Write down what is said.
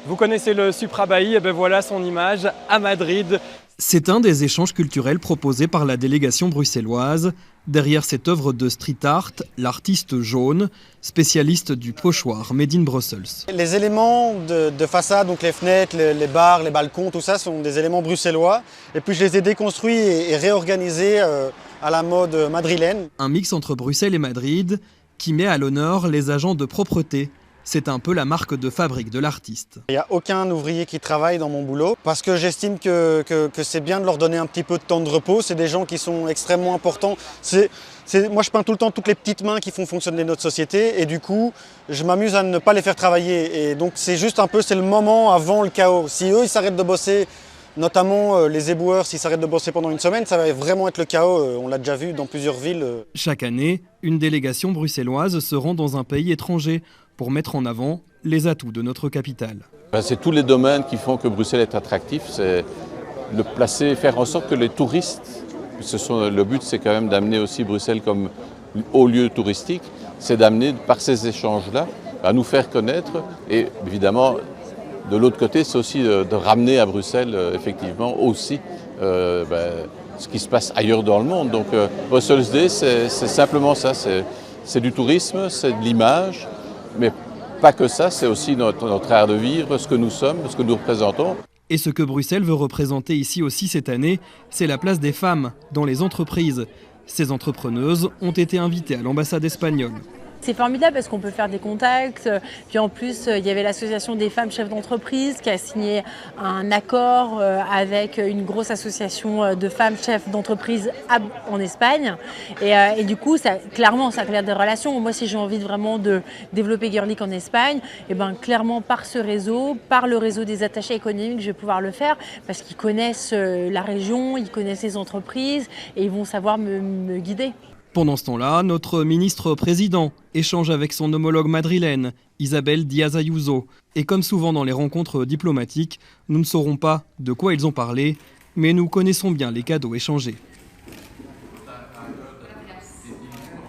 Vous connaissez le Suprabailly, et ben voilà son image à Madrid. C'est un des échanges culturels proposés par la délégation bruxelloise. Derrière cette œuvre de street art, l'artiste Jaune, spécialiste du pochoir made in Brussels. Les éléments de façade, donc les fenêtres, les bars, les balcons, tout ça sont des éléments bruxellois. Et puis je les ai déconstruits et réorganisés à la mode madrilène. Un mix entre Bruxelles et Madrid qui met à l'honneur les agents de propreté. C'est un peu la marque de fabrique de l'artiste. Il n'y a aucun ouvrier qui travaille dans mon boulot parce que j'estime que c'est bien de leur donner un petit peu de temps de repos. C'est des gens qui sont extrêmement importants. Moi, je peins tout le temps toutes les petites mains qui font fonctionner notre société et du coup, je m'amuse à ne pas les faire travailler. Et donc, c'est juste un peu, c'est le moment avant le chaos. Si eux, ils s'arrêtent de bosser, notamment les éboueurs, s'ils s'arrêtent de bosser pendant une semaine, ça va vraiment être le chaos. On l'a déjà vu dans plusieurs villes. Chaque année, une délégation bruxelloise se rend dans un pays étranger pour mettre en avant les atouts de notre capitale. C'est tous les domaines qui font que Bruxelles est attractif. C'est le placer, faire en sorte que les touristes, le but c'est quand même d'amener aussi Bruxelles comme haut lieu touristique, c'est d'amener par ces échanges-là à nous faire connaître et évidemment de l'autre côté c'est aussi de ramener à Bruxelles effectivement aussi ce qui se passe ailleurs dans le monde. Donc Brussels Day c'est simplement ça, c'est du tourisme, c'est de l'image. Mais pas que ça, c'est aussi notre art de vivre, ce que nous sommes, ce que nous représentons. Et ce que Bruxelles veut représenter ici aussi cette année, c'est la place des femmes dans les entreprises. Ces entrepreneuses ont été invitées à l'ambassade espagnole. C'est formidable parce qu'on peut faire des contacts. Puis en plus, il y avait l'association des femmes chefs d'entreprise qui a signé un accord avec une grosse association de femmes chefs d'entreprise en Espagne. Et du coup, clairement, ça crée des relations. Moi, si j'ai envie vraiment de développer Girlic en Espagne, et ben, clairement par ce réseau, par le réseau des attachés économiques, je vais pouvoir le faire parce qu'ils connaissent la région, ils connaissent les entreprises et ils vont savoir me guider. Pendant ce temps-là, notre ministre-président échange avec son homologue madrilène, Isabel Díaz Ayuso. Et comme souvent dans les rencontres diplomatiques, nous ne saurons pas de quoi ils ont parlé, mais nous connaissons bien les cadeaux échangés.